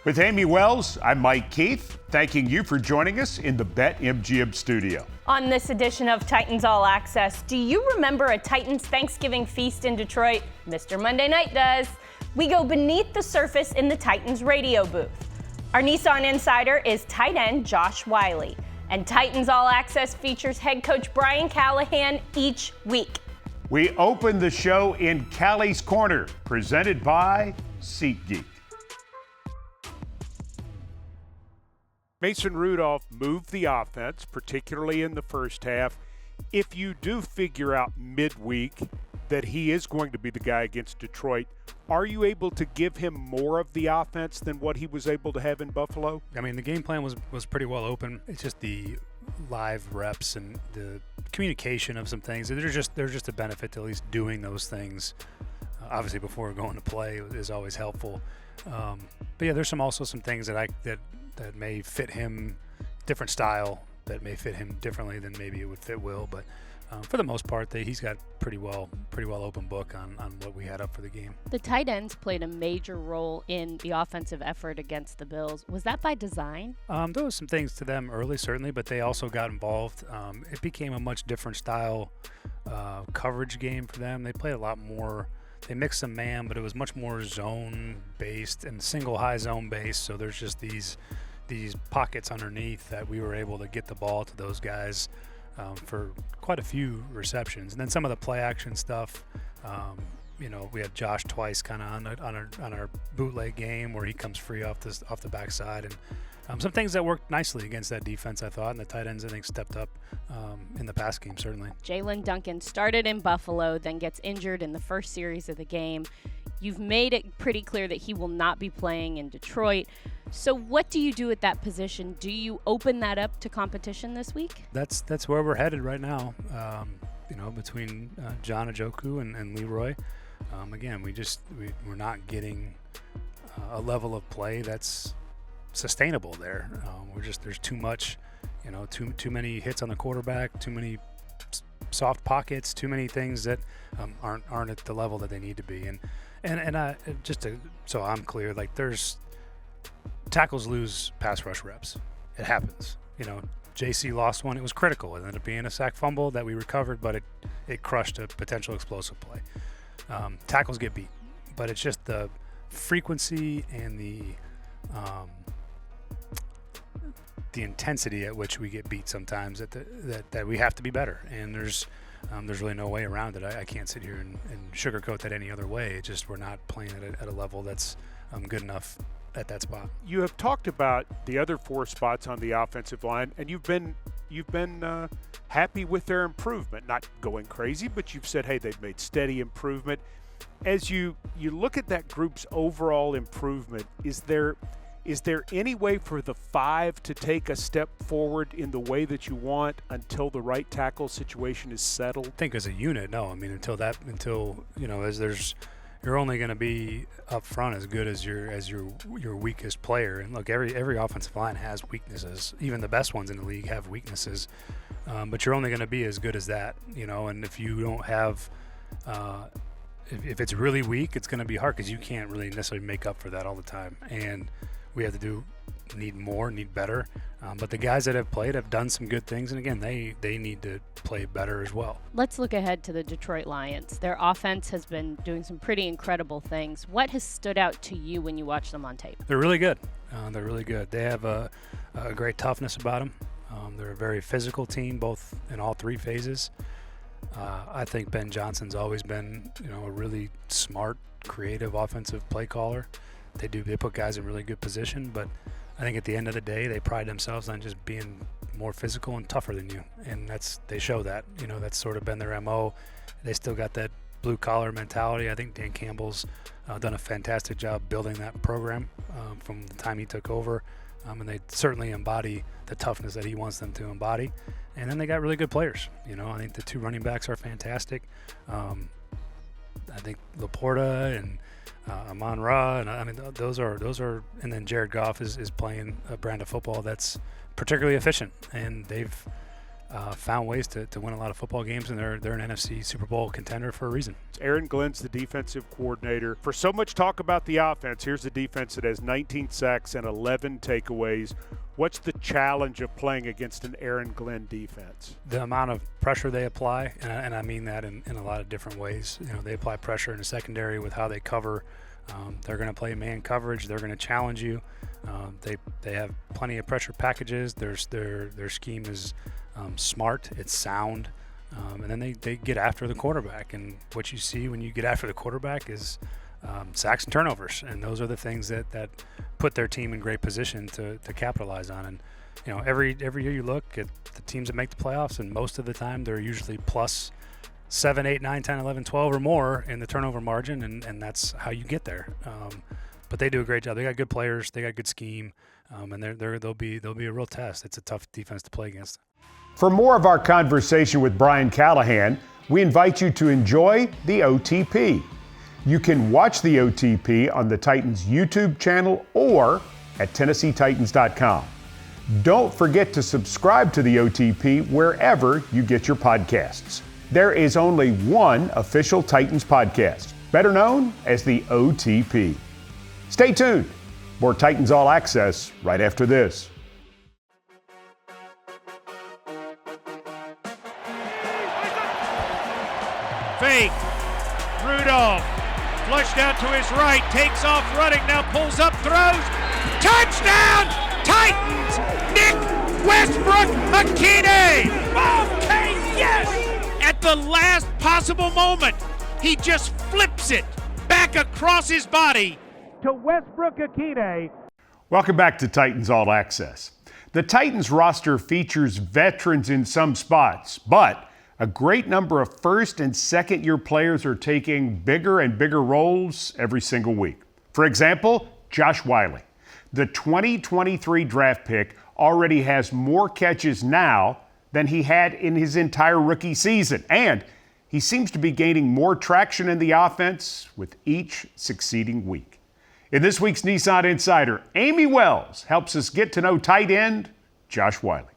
With Amy Wells, I'm Mike Keith, thanking you for joining us in the BetMGM studio. On this edition of Titans All Access, do you remember a Titans Thanksgiving feast in Detroit? Mr. Monday Night does. We go beneath the surface in the Titans radio booth. Our Nissan insider is tight end Josh Whyle. And Titans All Access features head coach Brian Callahan each week. We open the show in Callie's Corner, presented by SeatGeek. Mason Rudolph moved the offense, particularly in the first half. If you do figure out midweek that he is going to be the guy against Detroit, are you able to give him more of the offense than what he was able to have in Buffalo? I mean, the game plan was pretty well open. It's just the live reps and the communication of some things. There's just a benefit to at least doing those things. Obviously, before going to play is always helpful. But yeah, there's also some things that may fit him, different style that may fit him differently than maybe it would fit Will. But for the most part, he's got pretty well open book on what we had up for the game. The tight ends played a major role in the offensive effort against the Bills. Was that by design? There was some things to them early, certainly, but they also got involved. It became a much different style coverage game for them. They played a lot more. They mixed some man, but it was much more zone-based and single high zone-based. So there's just these pockets underneath that we were able to get the ball to those guys for quite a few receptions. And then some of the play action stuff, we had Josh twice kind of on our bootleg game where he comes free off the backside, and some things that worked nicely against that defense, I thought, and the tight ends I think stepped up in the pass game certainly. Jalen Duncan started in Buffalo, then gets injured in the first series of the game. You've made it pretty clear that he will not be playing in Detroit. So what do you do at that position? Do you open that up to competition this week? That's where we're headed right now. Between John Ajoku and Leroy. Again, we're not getting a level of play that's sustainable there. There's too much, too many hits on the quarterback, too many soft pockets, too many things that aren't at the level that they need to be. And so I'm clear, there's tackles lose pass rush reps. It happens. JC lost one. It was critical. It ended up being a sack fumble that we recovered, but it crushed a potential explosive play. Tackles get beat, but it's just the frequency and the intensity at which we get beat sometimes that we have to be better. And there's really no way around it. I can't sit here and sugarcoat that any other way. It's just we're not playing at a level that's good enough at that spot. You have talked about the other four spots on the offensive line, and you've been happy with their improvement. Not going crazy, but you've said, hey, they've made steady improvement. As you look at that group's overall improvement, is there any way for the five to take a step forward in the way that you want until the right tackle situation is settled? I think as a unit, no. I mean, you're only going to be up front as good as your weakest player. And look, every offensive line has weaknesses. Even the best ones in the league have weaknesses. But you're only going to be as good as that, And if you don't have, if it's really weak, it's going to be hard because you can't really necessarily make up for that all the time. And we have to need better. But the guys that have played have done some good things. And again, they need to play better as well. Let's look ahead to the Detroit Lions. Their offense has been doing some pretty incredible things. What has stood out to you when you watch them on tape? They're really good. They have a great toughness about them. They're a very physical team, both in all three phases. I think Ben Johnson's always been, a really smart, creative offensive play caller. They put guys in really good position, but I think at the end of the day, they pride themselves on just being more physical and tougher than you, and they show that. That's sort of been their MO. They still got that blue collar mentality. I think Dan Campbell's done a fantastic job building that program from the time he took over, and they certainly embody the toughness that he wants them to embody. And then they got really good players. I think the two running backs are fantastic. I think Laporta and Amon-Ra, and I mean those are, and then Jared Goff is playing a brand of football that's particularly efficient, and they've found ways to win a lot of football games, and they're an NFC Super Bowl contender for a reason. Aaron Glenn's the defensive coordinator. For so much talk about the offense, here's the defense that has 19 sacks and 11 takeaways. What's the challenge of playing against an Aaron Glenn defense? The amount of pressure they apply, and I mean that in a lot of different ways. They apply pressure in the secondary with how they cover. They're going to play man coverage. They're going to challenge you. They have plenty of pressure packages. Their scheme is smart. It's sound. And then they get after the quarterback. And what you see when you get after the quarterback is sacks and turnovers. And those are the things that put their team in great position to capitalize on. And every year you look at the teams that make the playoffs, and most of the time they're usually plus 7, 8, 9, 10, 11, 12 or more in the turnover margin, and that's how you get there. But they do a great job. They got good players. They got good scheme, and they'll be a real test. It's a tough defense to play against. For more of our conversation with Brian Callahan, we invite you to enjoy the OTP. You can watch the OTP on the Titans YouTube channel or at TennesseeTitans.com. Don't forget to subscribe to the OTP wherever you get your podcasts. There is only one official Titans podcast, better known as the OTP. Stay tuned. More Titans All Access right after this. Fake. Rudolph. Flushed out to his right. Takes off running. Now pulls up. Throws. Touchdown! Titans! Nick Westbrook-Akine! Okay, yes! At the last possible moment, he just flips it back across his body to Westbrook-Akine. Welcome back to Titans All Access. The Titans roster features veterans in some spots, but a great number of first and second year players are taking bigger and bigger roles every single week. For example, Josh Whyle. The 2023 draft pick already has more catches now than he had in his entire rookie season. And he seems to be gaining more traction in the offense with each succeeding week. In this week's Nissan Insider, Amy Wells helps us get to know tight end Josh Whyle.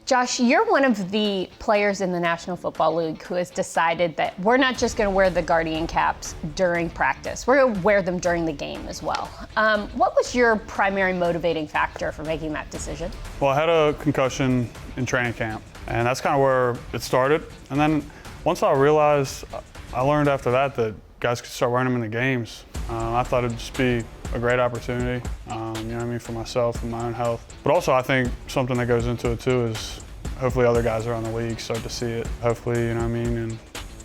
Josh, you're one of the players in the National Football League who has decided that we're not just going to wear the Guardian caps during practice. We're going to wear them during the game as well. What was your primary motivating factor for making that decision? Well, I had a concussion in training camp, and that's kind of where it started. And then once I realized, I learned after that guys could start wearing them in the games. I thought it'd just be a great opportunity, for myself and my own health. But also I think something that goes into it too is hopefully other guys around the league start to see it. Hopefully, in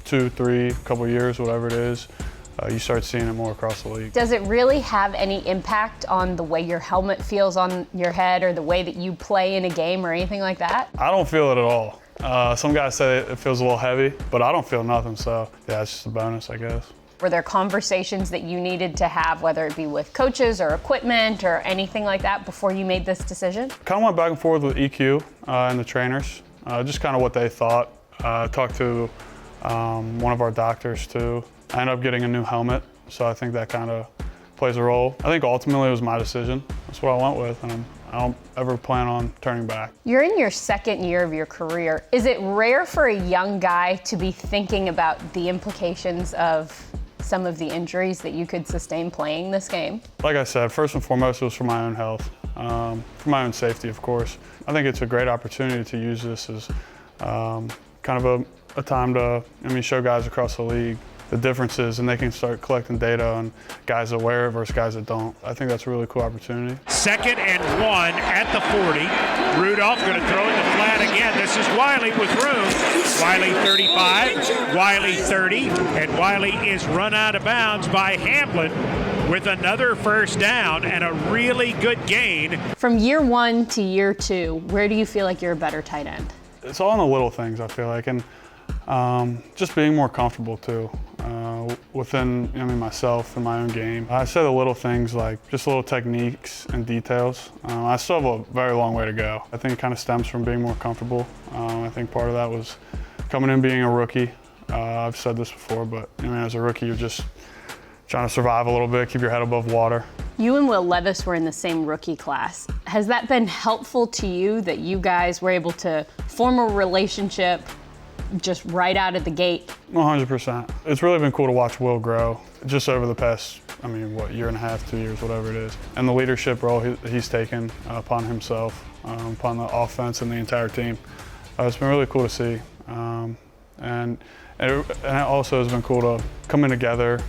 2, 3, couple of years, whatever it is, you start seeing it more across the league. Does it really have any impact on the way your helmet feels on your head or the way that you play in a game or anything like that? I don't feel it at all. Some guys say it feels a little heavy, but I don't feel nothing, so yeah, it's just a bonus, I guess. Were there conversations that you needed to have, whether it be with coaches or equipment or anything like that, before you made this decision? Kind of went back and forth with EQ and the trainers, just kind of what they thought. Talked to one of our doctors too. I ended up getting a new helmet, so I think that kind of plays a role. I think ultimately it was my decision. That's what I went with, and I don't ever plan on turning back. You're in your second year of your career. Is it rare for a young guy to be thinking about the implications of some of the injuries that you could sustain playing this game? Like I said, first and foremost, it was for my own health, for my own safety, of course. I think it's a great opportunity to use this as kind of a time to show guys across the league the differences, and they can start collecting data on guys that wear it versus guys that don't. I think that's a really cool opportunity. 2nd and 1 at the 40. Rudolph going to throw in the flat again. This is Whyle with room. Whyle 35, Whyle 30, and Whyle is run out of bounds by Hamblin with another first down and a really good gain. From year 1 to year 2, where do you feel like you're a better tight end? It's all in the little things, I feel like, and just being more comfortable too within myself and my own game. I say the little things like just little techniques and details. I still have a very long way to go. I think it kind of stems from being more comfortable. I think part of that was coming in being a rookie. I've said this before, but as a rookie, you're just trying to survive a little bit, keep your head above water. You and Will Levis were in the same rookie class. Has that been helpful to you that you guys were able to form a relationship just right out of the gate? 100%. It's really been cool to watch Will grow just over the past, year and a half, 2 years, whatever it is. And the leadership role he's taken upon himself, upon the offense and the entire team. It's been really cool to see. And it also has been cool to come in together.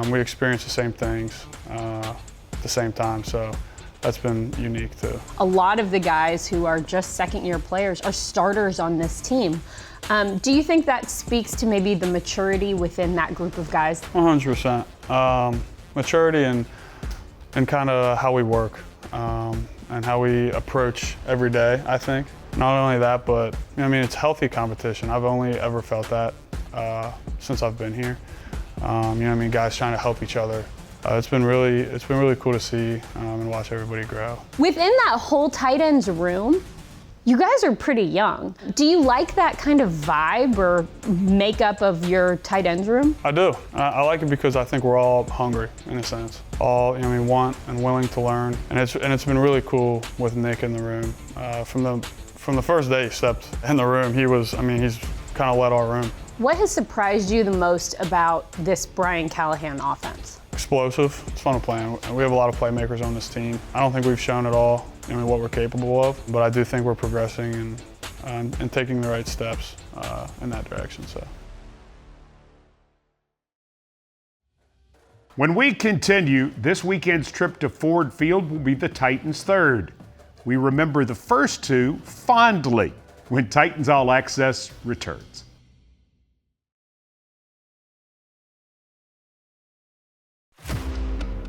We experience the same things at the same time, so that's been unique too. A lot of the guys who are just second-year players are starters on this team. Do you think that speaks to maybe the maturity within that group of guys? 100%. Maturity and kind of how we work and how we approach every day, I think. Not only that, but it's healthy competition. I've only ever felt that since I've been here. Guys trying to help each other. It's been really cool to see and watch everybody grow. Within that whole tight ends room, you guys are pretty young. Do you like that kind of vibe or makeup of your tight ends room? I do. I like it because I think we're all hungry in a sense. All want and willing to learn, and it's been really cool with Nick in the room. From the first day he stepped in the room, he's kind of led our room. What has surprised you the most about this Brian Callahan offense? Explosive. It's fun to play in. We have a lot of playmakers on this team. I don't think we've shown at all what we're capable of, but I do think we're progressing and taking the right steps in that direction. So. When we continue, this weekend's trip to Ford Field will be the Titans' third. We remember the first two fondly when Titans All Access returns.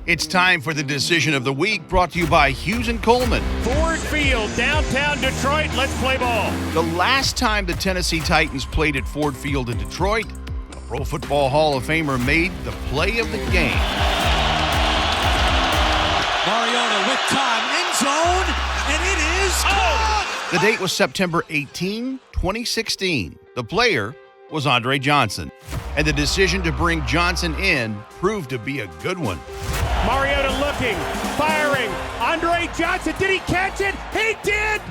It's time for the Decision of the Week, brought to you by Hughes & Coleman. Ford Field, downtown Detroit. Let's play ball. The last time the Tennessee Titans played at Ford Field in Detroit, a Pro Football Hall of Famer made the play of the game. Mariota with time, end zone, and it is caught! The date was September 18, 2016. The player was Andre Johnson, and the decision to bring Johnson in proved to be a good one. Mariota looking, firing. Andre Johnson, did he catch it? He did!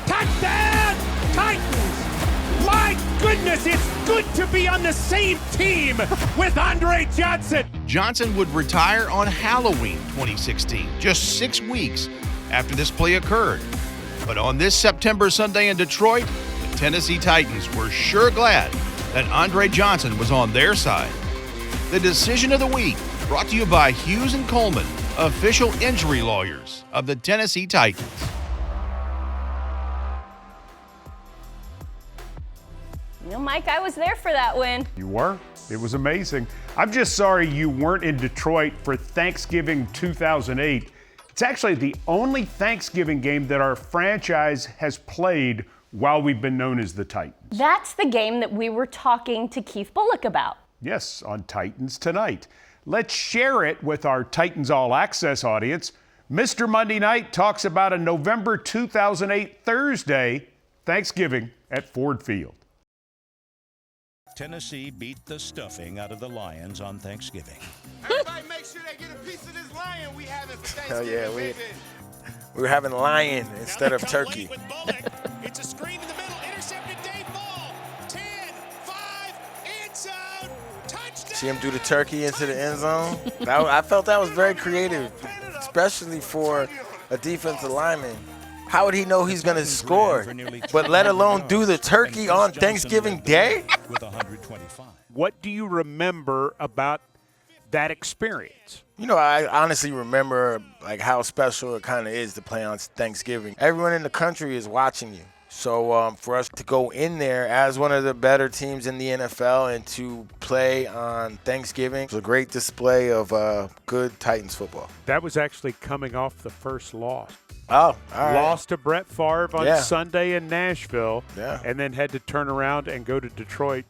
Touchdown! Titans! My goodness, it's good to be on the same team with Andre Johnson. Johnson would retire on Halloween 2016, just 6 weeks after this play occurred. But on this September Sunday in Detroit, the Tennessee Titans were sure glad that Andre Johnson was on their side. The Decision of the Week, brought to you by Hughes & Coleman, official injury lawyers of the Tennessee Titans. Mike, I was there for that win. You were? It was amazing. I'm just sorry you weren't in Detroit for Thanksgiving 2008. It's actually the only Thanksgiving game that our franchise has played while we've been known as the Titans. That's the game that we were talking to Keith Bullock about. Yes, on Titans Tonight. Let's share it with our Titans All Access audience. Mr. Monday Night talks about a November 2008 Thursday Thanksgiving at Ford Field. Tennessee beat the stuffing out of the Lions on Thanksgiving. Everybody make sure they get a piece of this lion we having for Thanksgiving. Hell yeah, we were having lion instead of turkey. It's a screen in the middle, intercepted Dave Ball. 10, 5, end zone, touchdown. See him do the turkey into the end zone? I felt that was very creative, especially for a defensive lineman. How would he know he's going to score, but let alone do the turkey on Thanksgiving Day? What do you remember about that experience? I honestly remember how special it kind of is to play on Thanksgiving. Everyone in the country is watching you. So for us to go in there as one of the better teams in the NFL and to play on Thanksgiving was a great display of good Titans football. That was actually coming off the first loss. Oh, all right. Lost to Brett Favre on Sunday in Nashville, and then had to turn around and go to Detroit.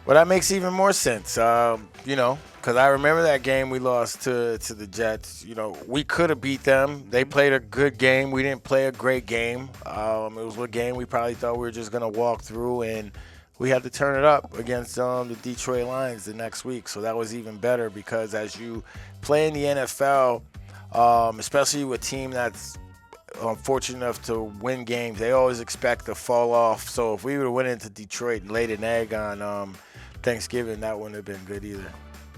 Well, that makes even more sense, because I remember that game we lost to the Jets. We could have beat them. They played a good game. We didn't play a great game. It was a game we probably thought we were just going to walk through, and we had to turn it up against the Detroit Lions the next week. So that was even better because as you play in the NFL, especially with a team that's fortunate enough to win games. They always expect to fall off. So if we would have went into Detroit and laid an egg on Thanksgiving, that wouldn't have been good either.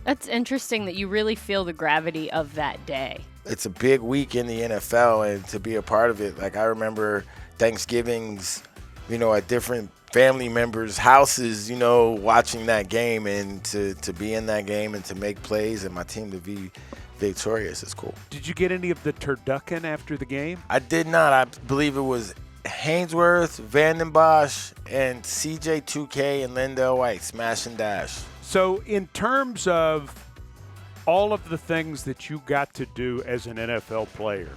That's interesting that you really feel the gravity of that day. It's a big week in the NFL, and to be a part of it, like I remember Thanksgivings, at different family members' houses, watching that game, and to be in that game and to make plays and my team to be victorious is cool. Did you get any of the turducken after the game? I did not. I believe it was Hainsworth, Vanden Bosch, and CJ 2K and Lindell White, smash and dash. So in terms of all of the things that you got to do as an NFL player,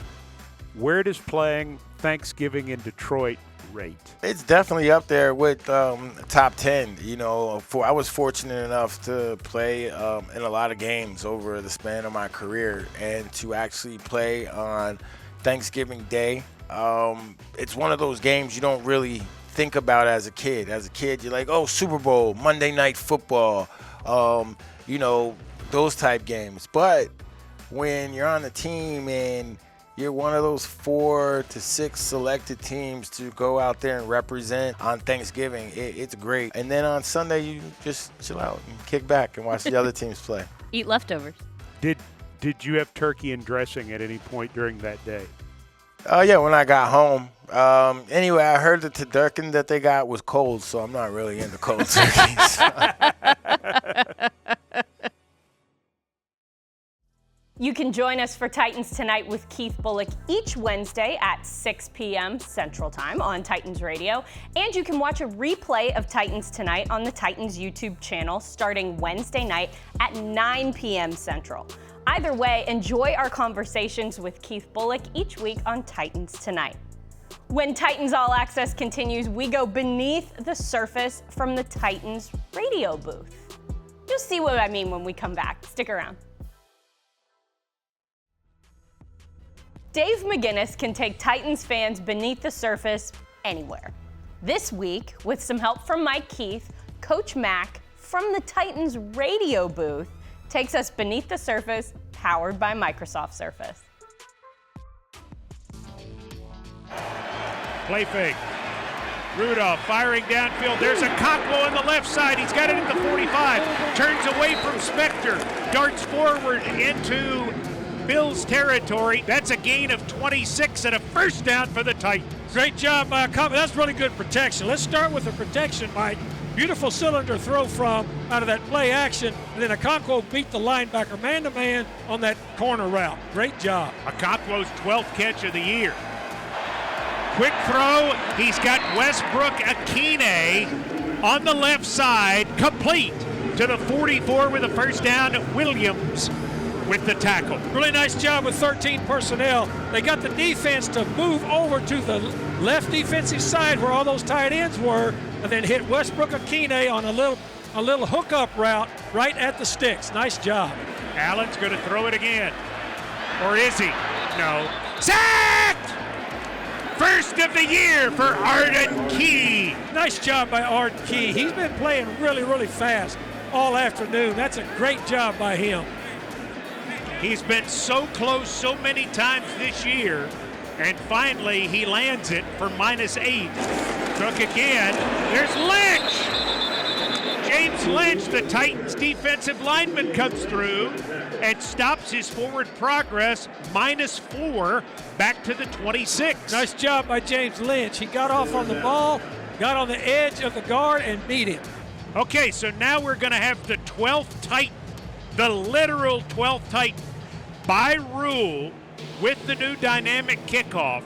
where does playing Thanksgiving in Detroit rate? It's definitely up there with top 10. I was fortunate enough to play in a lot of games over the span of my career, and to actually play on Thanksgiving Day, it's one of those games you don't really think about as a kid. As a kid, you're like, oh, Super Bowl, Monday Night Football, those type games. But when you're on a team and you're one of those 4 to 6 selected teams to go out there and represent on Thanksgiving, it's great. And then on Sunday, you just chill out and kick back and watch the other teams play. Eat leftovers. Did you have turkey and dressing at any point during that day? Yeah, when I got home. Anyway, I heard the turducken that they got was cold, so I'm not really into cold turkeys. You can join us for Titans Tonight with Keith Bullock each Wednesday at 6 p.m. Central Time on Titans Radio. And you can watch a replay of Titans Tonight on the Titans YouTube channel starting Wednesday night at 9 p.m. Central. Either way, enjoy our conversations with Keith Bullock each week on Titans Tonight. When Titans All Access continues, we go beneath the surface from the Titans radio booth. You'll see what I mean when we come back. Stick around. Dave McGinnis can take Titans fans beneath the surface anywhere. This week, with some help from Mike Keith, Coach Mack from the Titans radio booth takes us beneath the surface, powered by Microsoft Surface. Play fake. Rudolph firing downfield. There's a Conquo on the left side. He's got it at the 45. Turns away from Spector. Darts forward into Bill's territory. That's a gain of 26 and a first down for the Titans. Great job by Conquo. That's really good protection. Let's start with the protection, Mike. Beautiful cylinder throw from out of that play action, and then Okonkwo beat the linebacker man-to-man on that corner route. Great job. Okonkwo's 12th catch of the year. Quick throw. He's got Westbrook Akine on the left side, complete to the 44 with a first down. Williams with the tackle. Really nice job with 13 personnel. They got the defense to move over to the left defensive side where all those tight ends were, and then hit Westbrook Akine on a little hookup route right at the sticks. Nice job. Allen's going to throw it again. Or is he? No. Sacked! First of the year for Arden Key. Nice job by Arden Key. He's been playing really, really fast all afternoon. That's a great job by him. He's been so close so many times this year, and finally he lands it for -8. Took again. There's Lynch. James Lynch, the Titans defensive lineman, comes through and stops his forward progress. -4 back to the 26. Nice job by James Lynch. He got off on the ball, got on the edge of the guard, and beat him. Okay, so now we're going to have the 12th Titan, the literal 12th Titan. By rule, with the new dynamic kickoff,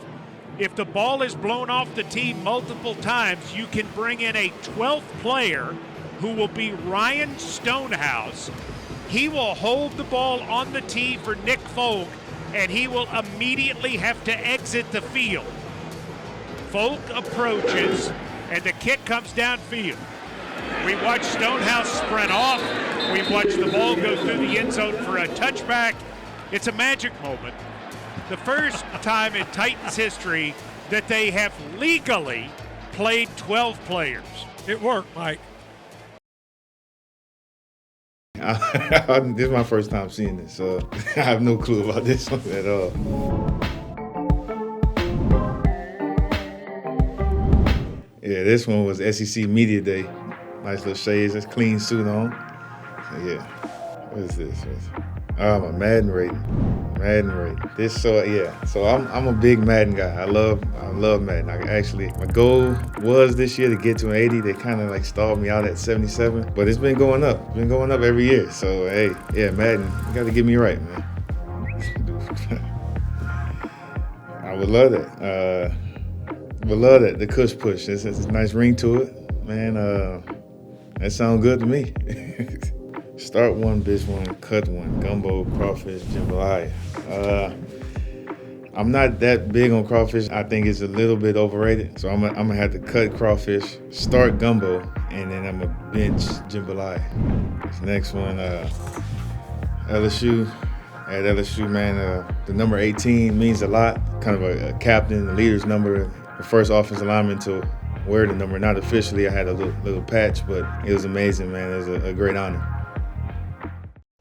if the ball is blown off the tee multiple times, you can bring in a 12th player who will be Ryan Stonehouse. He will hold the ball on the tee for Nick Folk, and he will immediately have to exit the field. Folk approaches, and the kick comes downfield. We watch Stonehouse sprint off. We watch the ball go through the end zone for a touchback. It's a magic moment. The first time in Titans history that they have legally played 12 players. It worked, Mike. This is my first time seeing this, so I have no clue about this one at all. Yeah, this one was SEC Media Day. Nice little shades, that's clean suit on. So yeah, what is this? Oh, my Madden rating. So I'm a big Madden guy. I love Madden. My goal was this year to get to an 80. They kind of like stalled me out at 77, but it's been going up. It's been going up every year. So hey, yeah, Madden, you got to get me right, man. I would love that. The Kush push. It's a nice ring to it, man. That sounds good to me. Start one, bitch one, cut one, gumbo, crawfish, jambalaya. I'm not that big on crawfish. I think it's a little bit overrated. So I'm gonna have to cut crawfish, start gumbo, and then I'm gonna bench jambalaya. This next one, LSU. At LSU, man, the number 18 means a lot. Kind of a captain, the leader's number, the first offensive lineman to wear the number. Not officially, I had a little patch, but it was amazing, man. It was a great honor.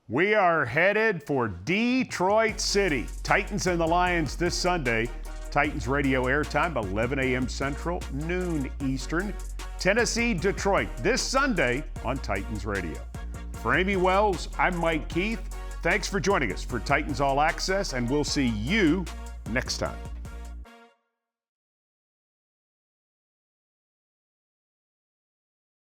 We are headed for Detroit City. Titans and the Lions this Sunday. Titans radio airtime, 11 a.m. Central, noon Eastern. Tennessee, Detroit, this Sunday on Titans Radio. For Amy Wells, I'm Mike Keith. Thanks for joining us for Titans All Access, and we'll see you next time.